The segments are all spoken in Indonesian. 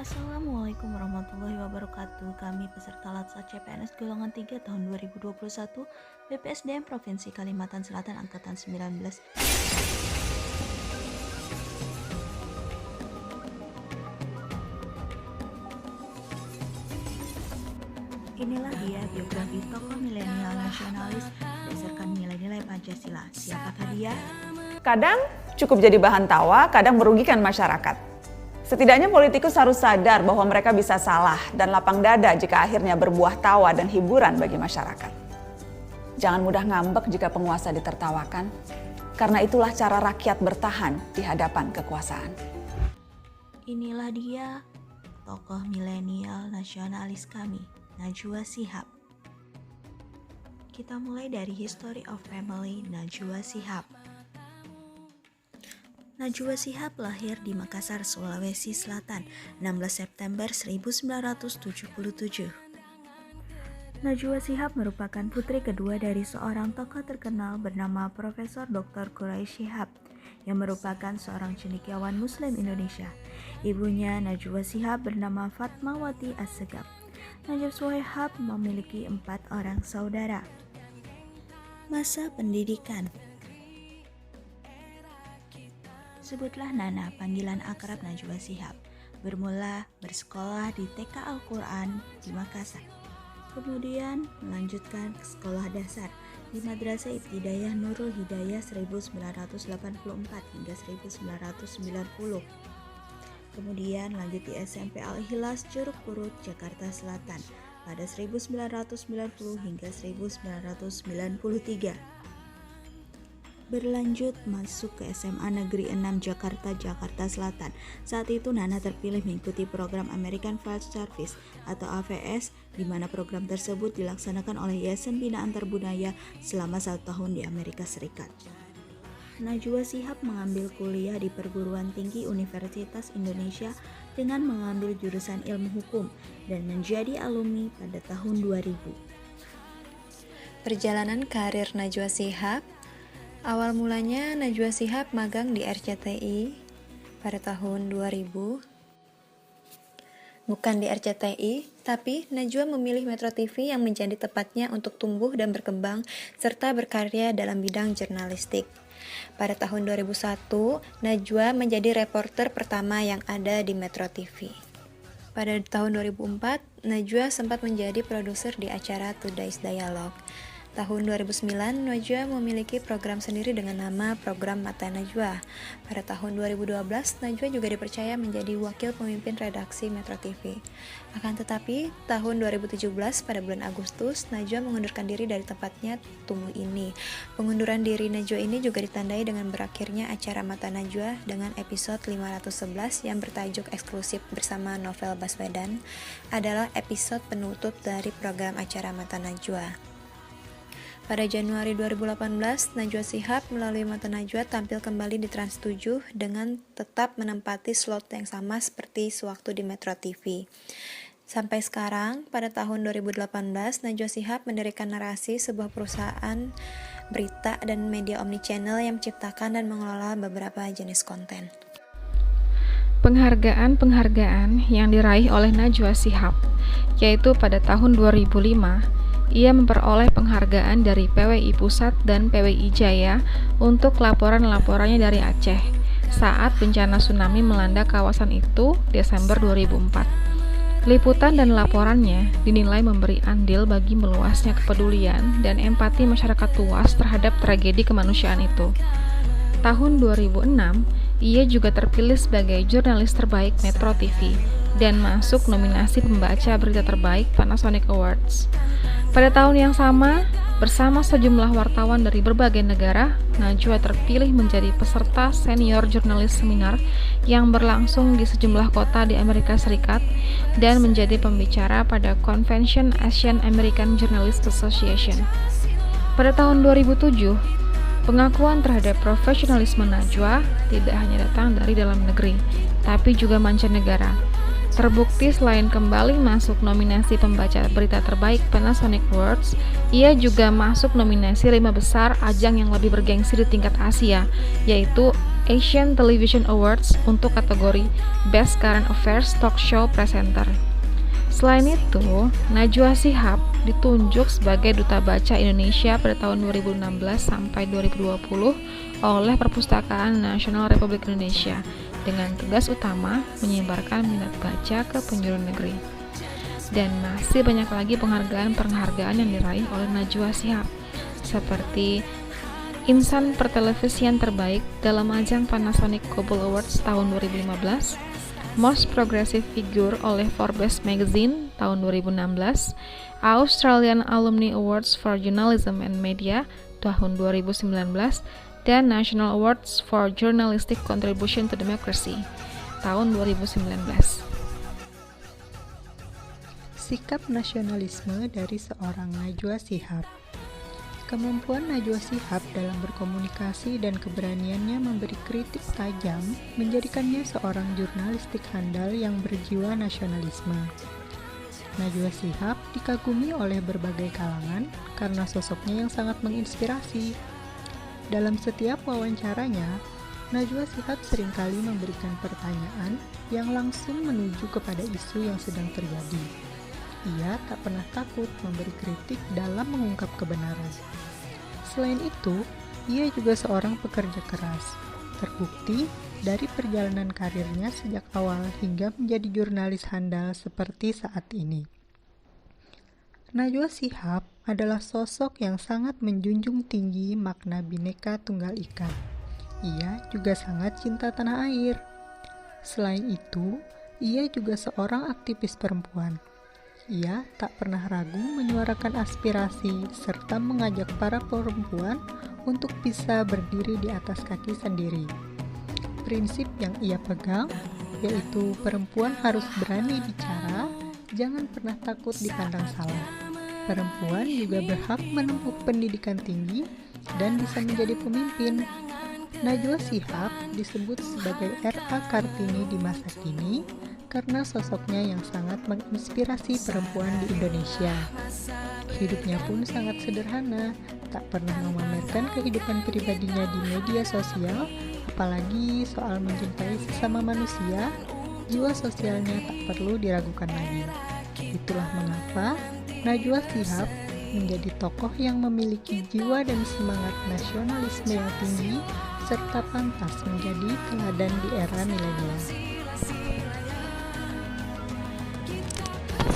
Assalamualaikum warahmatullahi wabarakatuh. Kami peserta Latsat CPNS golongan 3 tahun 2021 BPSDM Provinsi Kalimantan Selatan Angkatan 19. Inilah dia biografi tokoh milenial nasionalis berdasarkan nilai-nilai Pancasila. Siapakah dia? Kadang cukup jadi bahan tawa, kadang merugikan masyarakat. Setidaknya politikus harus sadar bahwa mereka bisa salah dan lapang dada jika akhirnya berbuah tawa dan hiburan bagi masyarakat. Jangan mudah ngambek jika penguasa ditertawakan, karena itulah cara rakyat bertahan di hadapan kekuasaan. Inilah dia tokoh milenial nasionalis kami, Najwa Shihab. Kita mulai dari History of Family Najwa Shihab. Najwa Shihab lahir di Makassar, Sulawesi Selatan, 16 September 1977. Najwa Shihab merupakan putri kedua dari seorang tokoh terkenal bernama Profesor Dr. Quraish Shihab yang merupakan seorang cendekiawan Muslim Indonesia. Ibunya Najwa Shihab bernama Fatmawati Assegaf. Najwa Shihab memiliki 4 orang saudara. Masa pendidikan. Sebutlah Nana, panggilan akrab Najwa Shihab. Bermula bersekolah di TK Al-Quran di Makassar. Kemudian melanjutkan ke sekolah dasar di Madrasah Ibtidaiyah Nurul Hidayah 1984 hingga 1990. Kemudian lanjut di SMP Al-Ikhlas Curug Purut, Jakarta Selatan pada 1990 hingga 1993. Berlanjut masuk ke SMA Negeri 6 Jakarta Selatan. Saat itu Nana terpilih mengikuti program American Field Service atau AFS, di mana program tersebut dilaksanakan oleh Yayasan Bina Antarbudaya selama 1 tahun di Amerika Serikat. Najwa Shihab mengambil kuliah di Perguruan Tinggi Universitas Indonesia dengan mengambil jurusan Ilmu Hukum dan menjadi alumni pada tahun 2000. Perjalanan karir Najwa Shihab. Awal mulanya Najwa Shihab magang di RCTI pada tahun 2000. Bukan di RCTI, tapi Najwa memilih Metro TV yang menjadi tempatnya untuk tumbuh dan berkembang serta berkarya dalam bidang jurnalistik. Pada tahun 2001, Najwa menjadi reporter pertama yang ada di Metro TV. Pada tahun 2004, Najwa sempat menjadi produser di acara Today's Dialogue. Tahun 2009, Najwa memiliki program sendiri dengan nama Program Mata Najwa. Pada tahun 2012, Najwa juga dipercaya menjadi wakil pemimpin redaksi Metro TV. Akan tetapi, tahun 2017 pada bulan Agustus, Najwa mengundurkan diri dari tempatnya Tumbuh Ini. Pengunduran diri Najwa ini juga ditandai dengan berakhirnya acara Mata Najwa dengan episode 511 yang bertajuk eksklusif bersama Novel Baswedan adalah episode penutup dari program acara Mata Najwa. Pada Januari 2018, Najwa Shihab melalui Mata Najwa tampil kembali di Trans 7 dengan tetap menempati slot yang sama seperti sewaktu di Metro TV. Sampai sekarang, pada tahun 2018, Najwa Shihab mendirikan Narasi, sebuah perusahaan berita dan media omnichannel yang menciptakan dan mengelola beberapa jenis konten. Penghargaan-penghargaan yang diraih oleh Najwa Shihab, yaitu pada tahun 2005, ia memperoleh penghargaan dari PWI Pusat dan PWI Jaya untuk laporan-laporannya dari Aceh saat bencana tsunami melanda kawasan itu Desember 2004. Liputan dan laporannya dinilai memberi andil bagi meluasnya kepedulian dan empati masyarakat luas terhadap tragedi kemanusiaan itu. Tahun 2006, ia juga terpilih sebagai jurnalis terbaik Metro TV dan masuk nominasi pembaca berita terbaik Panasonic Awards. Pada tahun yang sama, bersama sejumlah wartawan dari berbagai negara, Najwa terpilih menjadi peserta senior jurnalis seminar yang berlangsung di sejumlah kota di Amerika Serikat dan menjadi pembicara pada Convention Asian American Journalists Association. Pada tahun 2007, pengakuan terhadap profesionalisme Najwa tidak hanya datang dari dalam negeri, tapi juga mancanegara. Terbukti selain kembali masuk nominasi pembaca berita terbaik Panasonic Awards, ia juga masuk nominasi 5 besar ajang yang lebih bergengsi di tingkat Asia, yaitu Asian Television Awards untuk kategori Best Current Affairs Talk Show Presenter. Selain itu, Najwa Shihab ditunjuk sebagai Duta Baca Indonesia pada tahun 2016 sampai 2020 oleh Perpustakaan Nasional Republik Indonesia dengan tugas utama menyebarkan minat baca ke penjuru negeri. Dan masih banyak lagi penghargaan-penghargaan yang diraih oleh Najwa Shihab, seperti Insan Pertelevisian Terbaik dalam ajang Panasonic Global Awards tahun 2015, Most Progressive Figure oleh Forbes Magazine tahun 2016, Australian Alumni Awards for Journalism and Media tahun 2019, dan National Awards for Journalistic Contribution to Democracy tahun 2019. Sikap nasionalisme dari seorang Najwa Shihab. Kemampuan Najwa Shihab dalam berkomunikasi dan keberaniannya memberi kritik tajam menjadikannya seorang jurnalistik handal yang berjiwa nasionalisme. Najwa Shihab dikagumi oleh berbagai kalangan karena sosoknya yang sangat menginspirasi. Dalam setiap wawancaranya, Najwa Shihab seringkali memberikan pertanyaan yang langsung menuju kepada isu yang sedang terjadi. Ia tak pernah takut memberi kritik dalam mengungkap kebenaran. Selain itu, ia juga seorang pekerja keras. Terbukti dari perjalanan karirnya sejak awal hingga menjadi jurnalis handal seperti saat ini. Najwa Shihab adalah sosok yang sangat menjunjung tinggi makna Bhinneka Tunggal Ika. Ia juga sangat cinta tanah air. Selain itu, ia juga seorang aktivis perempuan. Ia tak pernah ragu menyuarakan aspirasi serta mengajak para perempuan untuk bisa berdiri di atas kaki sendiri. Prinsip yang ia pegang yaitu perempuan harus berani bicara, jangan pernah takut dipandang salah. Perempuan juga berhak menempuh pendidikan tinggi dan bisa menjadi pemimpin. Najwa Shihab disebut sebagai R.A. Kartini di masa kini karena sosoknya yang sangat menginspirasi perempuan di Indonesia. Hidupnya pun sangat sederhana, tak pernah memamerkan kehidupan pribadinya di media sosial, apalagi soal mencintai sesama manusia, jiwa sosialnya tak perlu diragukan lagi. Itulah mengapa Najwa Shihab menjadi tokoh yang memiliki jiwa dan semangat nasionalisme yang tinggi, serta pantas menjadi teladan di era milenial.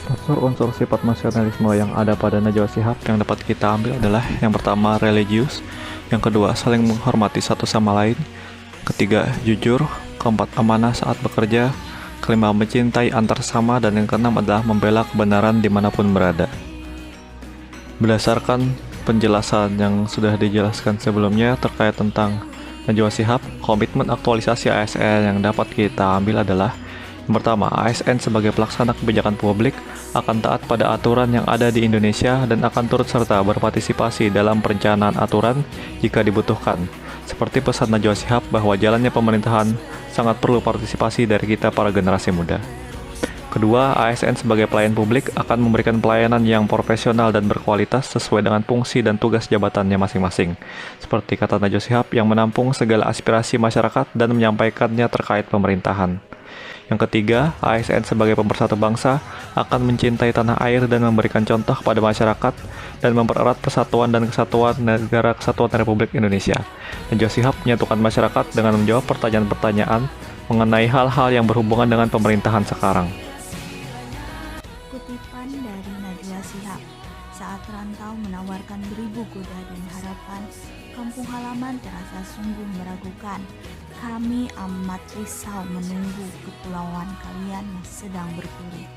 Unsur-unsur sifat nasionalisme yang ada pada Najwa Shihab yang dapat kita ambil adalah yang pertama religius, yang kedua saling menghormati satu sama lain, ketiga jujur, keempat amanah saat bekerja, kelima mencintai antar sesama, dan yang keenam adalah membela kebenaran dimanapun berada. Berdasarkan penjelasan yang sudah dijelaskan sebelumnya terkait tentang Najwa Shihab, komitmen aktualisasi ASN yang dapat kita ambil adalah yang pertama, ASN sebagai pelaksana kebijakan publik akan taat pada aturan yang ada di Indonesia dan akan turut serta berpartisipasi dalam perencanaan aturan jika dibutuhkan. Seperti pesan Najwa Shihab bahwa jalannya pemerintahan sangat perlu partisipasi dari kita para generasi muda. Kedua, ASN sebagai pelayan publik akan memberikan pelayanan yang profesional dan berkualitas sesuai dengan fungsi dan tugas jabatannya masing-masing. Seperti kata Najwa Shihab yang menampung segala aspirasi masyarakat dan menyampaikannya terkait pemerintahan. Yang ketiga, ASN sebagai pemersatu bangsa akan mencintai tanah air dan memberikan contoh pada masyarakat dan mempererat persatuan dan kesatuan negara kesatuan Republik Indonesia. Najwa Shihab menyatukan masyarakat dengan menjawab pertanyaan-pertanyaan mengenai hal-hal yang berhubungan dengan pemerintahan sekarang. Kutipan dari Najwa Shihab, saat rantau menawarkan beribu goda dan harapan, kampung halaman terasa sungguh meragukan. Kami amat risau menunggu kepulauan kalian yang sedang berpulih.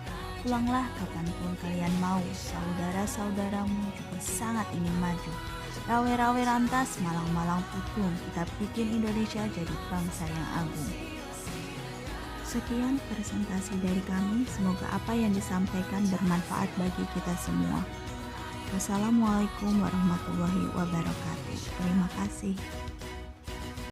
Pulanglah kapanpun kalian mau, saudara-saudaramu juga sangat ingin maju. Rawe-rawe rantas, malang-malang putung, kita bikin Indonesia jadi bangsa yang agung. Sekian presentasi dari kami, semoga apa yang disampaikan bermanfaat bagi kita semua. Wassalamualaikum warahmatullahi wabarakatuh. Terima kasih.